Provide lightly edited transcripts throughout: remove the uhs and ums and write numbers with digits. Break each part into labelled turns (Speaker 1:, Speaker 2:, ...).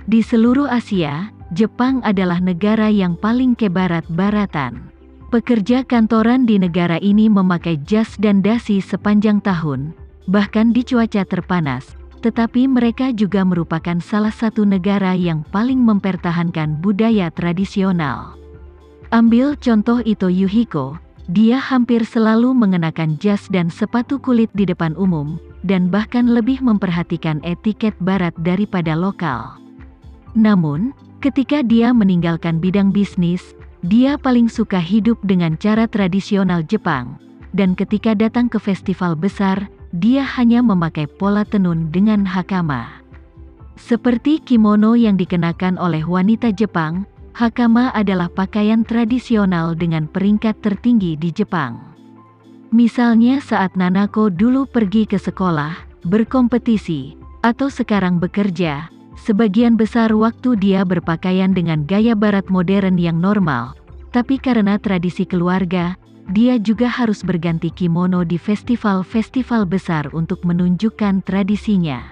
Speaker 1: Di seluruh Asia, Jepang adalah negara yang paling kebarat-baratan. Pekerja kantoran di negara ini memakai jas dan dasi sepanjang tahun, bahkan di cuaca terpanas, tetapi mereka juga merupakan salah satu negara yang paling mempertahankan budaya tradisional. Ambil contoh Ito Yuhiko, dia hampir selalu mengenakan jas dan sepatu kulit di depan umum, dan bahkan lebih memperhatikan etiket barat daripada lokal. Namun, ketika dia meninggalkan bidang bisnis, dia paling suka hidup dengan cara tradisional Jepang, dan ketika datang ke festival besar, dia hanya memakai pola tenun dengan hakama. Seperti kimono yang dikenakan oleh wanita Jepang, hakama adalah pakaian tradisional dengan peringkat tertinggi di Jepang. Misalnya saat Nanako dulu pergi ke sekolah, berkompetisi, atau sekarang bekerja, sebagian besar waktu dia berpakaian dengan gaya barat modern yang normal, tapi karena tradisi keluarga, dia juga harus berganti kimono di festival-festival besar untuk menunjukkan tradisinya.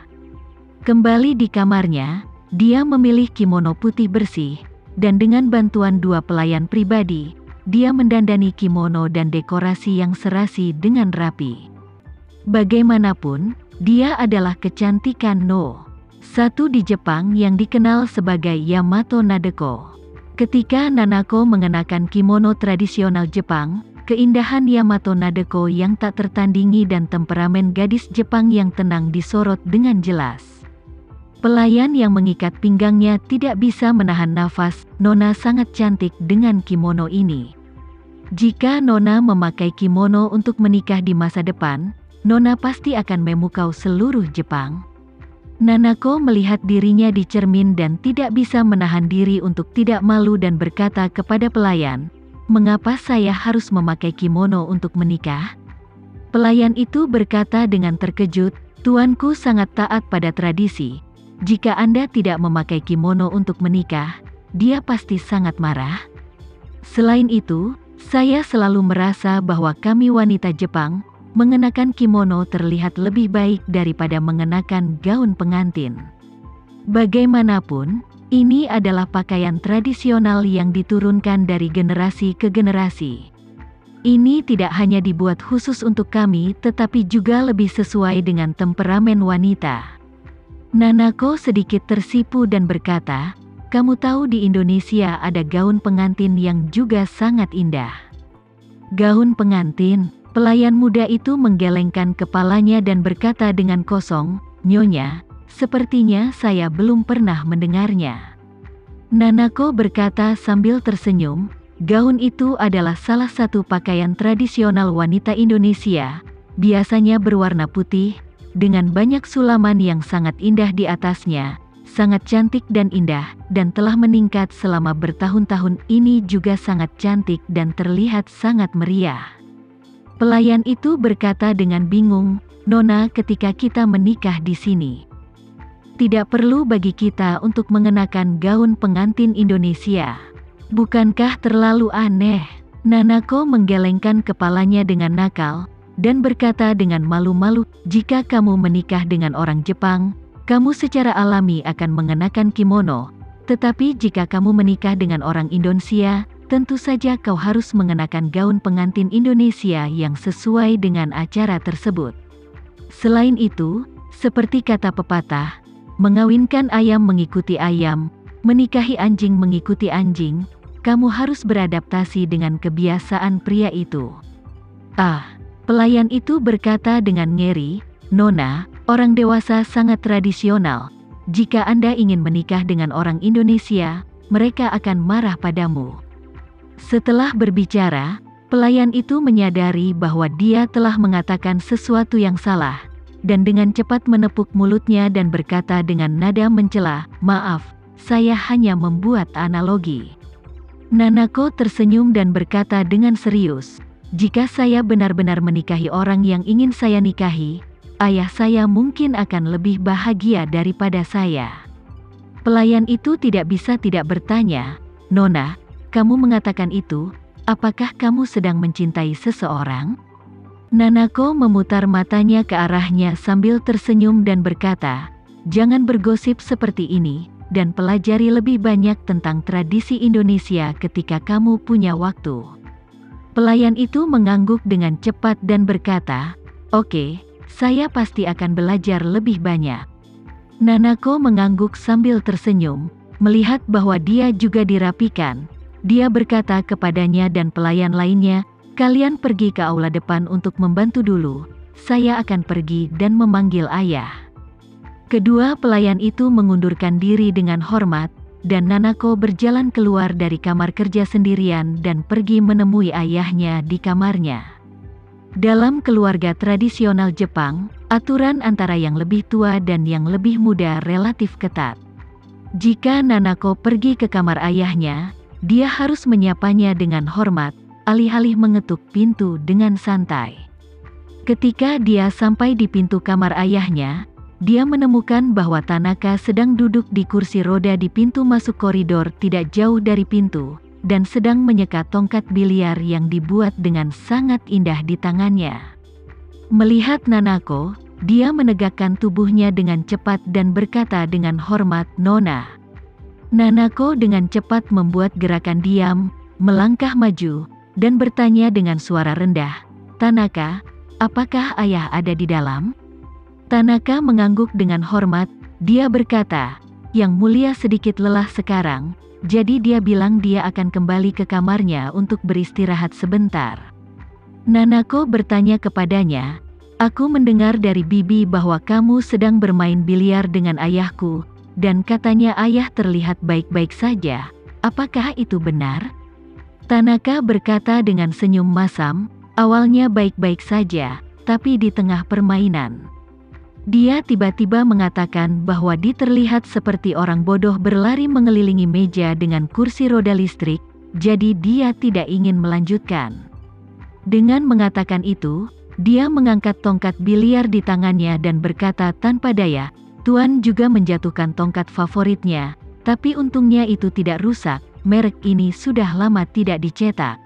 Speaker 1: Kembali di kamarnya, dia memilih kimono putih bersih, dan dengan bantuan 2 pelayan pribadi, dia mendandani kimono dan dekorasi yang serasi dengan rapi. Bagaimanapun, dia adalah kecantikan no. 1 di Jepang yang dikenal sebagai Yamato Nadeko. Ketika Nanako mengenakan kimono tradisional Jepang, keindahan Yamato Nadeko yang tak tertandingi dan temperamen gadis Jepang yang tenang disorot dengan jelas. Pelayan yang mengikat pinggangnya tidak bisa menahan nafas, Nona sangat cantik dengan kimono ini. Jika Nona memakai kimono untuk menikah di masa depan, Nona pasti akan memukau seluruh Jepang. Nanako melihat dirinya di cermin dan tidak bisa menahan diri untuk tidak malu dan berkata kepada pelayan, "Mengapa saya harus memakai kimono untuk menikah?" Pelayan itu berkata dengan terkejut, "Tuanku sangat taat pada tradisi. Jika Anda tidak memakai kimono untuk menikah, dia pasti sangat marah." Selain itu, saya selalu merasa bahwa kami wanita Jepang, mengenakan kimono terlihat lebih baik daripada mengenakan gaun pengantin. Bagaimanapun, ini adalah pakaian tradisional yang diturunkan dari generasi ke generasi. Ini tidak hanya dibuat khusus untuk kami tetapi juga lebih sesuai dengan temperamen wanita. Nanako sedikit tersipu dan berkata, "Kamu tahu di Indonesia ada gaun pengantin yang juga sangat indah." Gaun pengantin, pelayan muda itu menggelengkan kepalanya dan berkata dengan kosong, "Nyonya, sepertinya saya belum pernah mendengarnya." Nanako berkata sambil tersenyum, "Gaun itu adalah salah satu pakaian tradisional wanita Indonesia, biasanya berwarna putih, dengan banyak sulaman yang sangat indah di atasnya, sangat cantik dan indah, dan telah meningkat selama bertahun-tahun ini juga sangat cantik dan terlihat sangat meriah." Pelayan itu berkata dengan bingung, "Nona, ketika kita menikah di sini, tidak perlu bagi kita untuk mengenakan gaun pengantin Indonesia. Bukankah terlalu aneh?" Nanako menggelengkan kepalanya dengan nakal, dan berkata dengan malu-malu, "Jika kamu menikah dengan orang Jepang, kamu secara alami akan mengenakan kimono. Tetapi jika kamu menikah dengan orang Indonesia, tentu saja kau harus mengenakan gaun pengantin Indonesia yang sesuai dengan acara tersebut." Selain itu, seperti kata pepatah, mengawinkan ayam mengikuti ayam, menikahi anjing mengikuti anjing, kamu harus beradaptasi dengan kebiasaan pria itu. Pelayan itu berkata dengan ngeri, "Nona, orang dewasa sangat tradisional. Jika Anda ingin menikah dengan orang Indonesia, mereka akan marah padamu." Setelah berbicara, pelayan itu menyadari bahwa dia telah mengatakan sesuatu yang salah, dan dengan cepat menepuk mulutnya dan berkata dengan nada mencela, "Maaf, saya hanya membuat analogi." Nanako tersenyum dan berkata dengan serius, "Jika saya benar-benar menikahi orang yang ingin saya nikahi, ayah saya mungkin akan lebih bahagia daripada saya." Pelayan itu tidak bisa tidak bertanya, "Nona, kamu mengatakan itu, apakah kamu sedang mencintai seseorang?" Nanako memutar matanya ke arahnya sambil tersenyum dan berkata, "Jangan bergosip seperti ini, dan pelajari lebih banyak tentang tradisi Indonesia ketika kamu punya waktu." Pelayan itu mengangguk dengan cepat dan berkata, "Oke, saya pasti akan belajar lebih banyak." Nanako mengangguk sambil tersenyum, melihat bahwa dia juga dirapikan. Dia berkata kepadanya dan pelayan lainnya, "Kalian pergi ke aula depan untuk membantu dulu. Saya akan pergi dan memanggil ayah." Kedua pelayan itu mengundurkan diri dengan hormat, dan Nanako berjalan keluar dari kamar kerja sendirian dan pergi menemui ayahnya di kamarnya. Dalam keluarga tradisional Jepang, aturan antara yang lebih tua dan yang lebih muda relatif ketat. Jika Nanako pergi ke kamar ayahnya, dia harus menyapanya dengan hormat, alih-alih mengetuk pintu dengan santai. Ketika dia sampai di pintu kamar ayahnya, dia menemukan bahwa Tanaka sedang duduk di kursi roda di pintu masuk koridor tidak jauh dari pintu, dan sedang menyeka tongkat biliar yang dibuat dengan sangat indah di tangannya. Melihat Nanako, dia menegakkan tubuhnya dengan cepat dan berkata dengan hormat, "Nona." Nanako dengan cepat membuat gerakan diam, melangkah maju, dan bertanya dengan suara rendah, "Tanaka, apakah ayah ada di dalam?" Tanaka mengangguk dengan hormat. Dia berkata, "Yang mulia sedikit lelah sekarang, jadi dia bilang dia akan kembali ke kamarnya untuk beristirahat sebentar." Nanako bertanya kepadanya, "Aku mendengar dari bibi bahwa kamu sedang bermain biliar dengan ayahku, dan katanya ayah terlihat baik-baik saja. Apakah itu benar?" Tanaka berkata dengan senyum masam, "Awalnya baik-baik saja, tapi di tengah permainan dia tiba-tiba mengatakan bahwa dia terlihat seperti orang bodoh berlari mengelilingi meja dengan kursi roda listrik, jadi dia tidak ingin melanjutkan." Dengan mengatakan itu, dia mengangkat tongkat biliar di tangannya dan berkata tanpa daya, "Tuan juga menjatuhkan tongkat favoritnya, tapi untungnya itu tidak rusak, merek ini sudah lama tidak dicetak."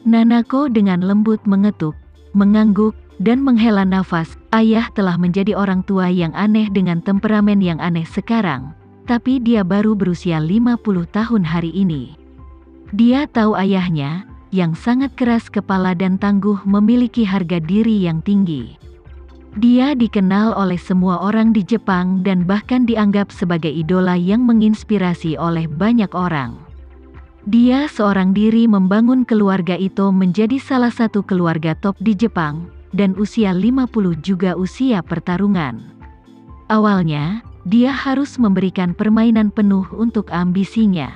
Speaker 1: Nanako dengan lembut mengetuk, mengangguk, dan menghela nafas. Ayah telah menjadi orang tua yang aneh dengan temperamen yang aneh sekarang, tapi dia baru berusia 50 tahun hari ini. Dia tahu ayahnya, yang sangat keras kepala dan tangguh, memiliki harga diri yang tinggi. Dia dikenal oleh semua orang di Jepang dan bahkan dianggap sebagai idola yang menginspirasi oleh banyak orang. Dia seorang diri membangun keluarga itu menjadi salah satu keluarga top di Jepang, dan usia 50 juga usia pertarungan. Awalnya, dia harus memberikan permainan penuh untuk ambisinya.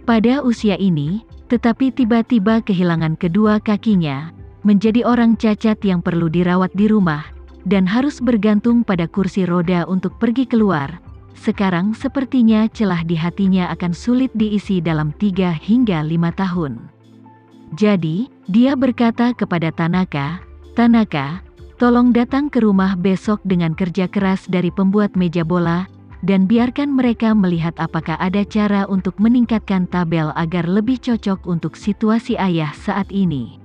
Speaker 1: Pada usia ini, tetapi tiba-tiba kehilangan kedua kakinya, menjadi orang cacat yang perlu dirawat di rumah, dan harus bergantung pada kursi roda untuk pergi keluar. Sekarang sepertinya celah di hatinya akan sulit diisi dalam 3 hingga 5 tahun. Jadi, dia berkata kepada Tanaka, "Tanaka, tolong datang ke rumah besok dengan kerja keras dari pembuat meja bola, dan biarkan mereka melihat apakah ada cara untuk meningkatkan tabel agar lebih cocok untuk situasi ayah saat ini.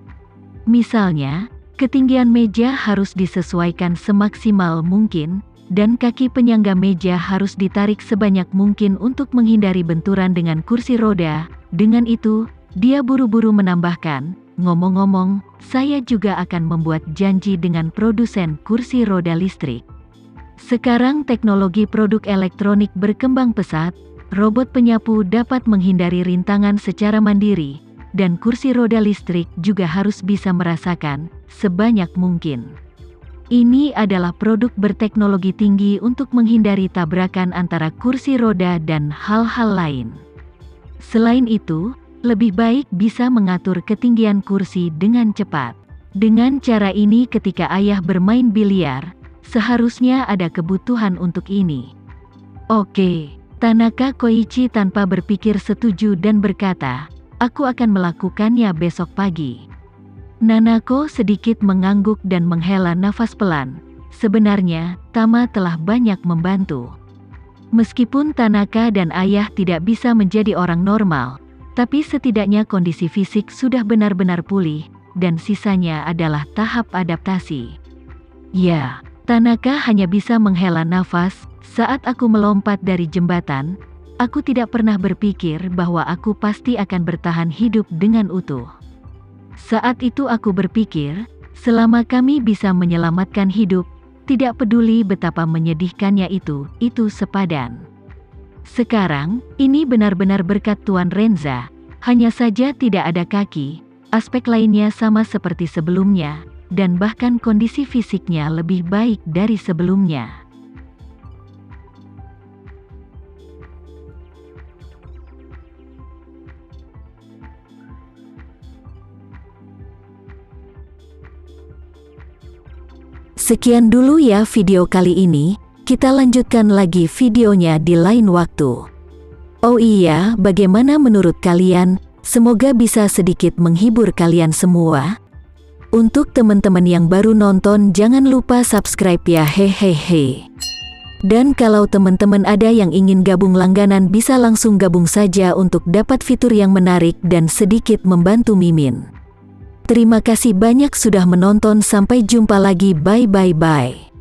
Speaker 1: Misalnya, ketinggian meja harus disesuaikan semaksimal mungkin, dan kaki penyangga meja harus ditarik sebanyak mungkin untuk menghindari benturan dengan kursi roda." Dengan itu, dia buru-buru menambahkan, "Ngomong-ngomong, saya juga akan membuat janji dengan produsen kursi roda listrik. Sekarang teknologi produk elektronik berkembang pesat, robot penyapu dapat menghindari rintangan secara mandiri, dan kursi roda listrik juga harus bisa merasakan, sebanyak mungkin. Ini adalah produk berteknologi tinggi untuk menghindari tabrakan antara kursi roda dan hal-hal lain. Selain itu, lebih baik bisa mengatur ketinggian kursi dengan cepat. Dengan cara ini ketika ayah bermain biliar, seharusnya ada kebutuhan untuk ini." "Oke." Tanaka Koichi tanpa berpikir setuju dan berkata, "Aku akan melakukannya besok pagi." Nanako sedikit mengangguk dan menghela nafas pelan. Sebenarnya, Tama telah banyak membantu. Meskipun Tanaka dan ayah tidak bisa menjadi orang normal, tapi setidaknya kondisi fisik sudah benar-benar pulih, dan sisanya adalah tahap adaptasi. "Ya." Tanaka hanya bisa menghela nafas. "Saat aku melompat dari jembatan, Aku tidak pernah berpikir bahwa aku pasti akan bertahan hidup dengan utuh. Saat itu aku berpikir, selama kami bisa menyelamatkan hidup, tidak peduli betapa menyedihkannya itu sepadan. Sekarang, ini benar-benar berkat Tuan Renza, hanya saja tidak ada kaki, aspek lainnya sama seperti sebelumnya, dan bahkan kondisi fisiknya lebih baik dari sebelumnya. Sekian dulu ya video kali ini, kita lanjutkan lagi videonya di lain waktu. Oh iya, bagaimana menurut kalian? Semoga bisa sedikit menghibur kalian semua. Untuk teman-teman yang baru nonton, jangan lupa subscribe ya, hehehe. Dan kalau teman-teman ada yang ingin gabung langganan, bisa langsung gabung saja untuk dapat fitur yang menarik dan sedikit membantu Mimin. Terima kasih banyak sudah menonton, sampai jumpa lagi, bye.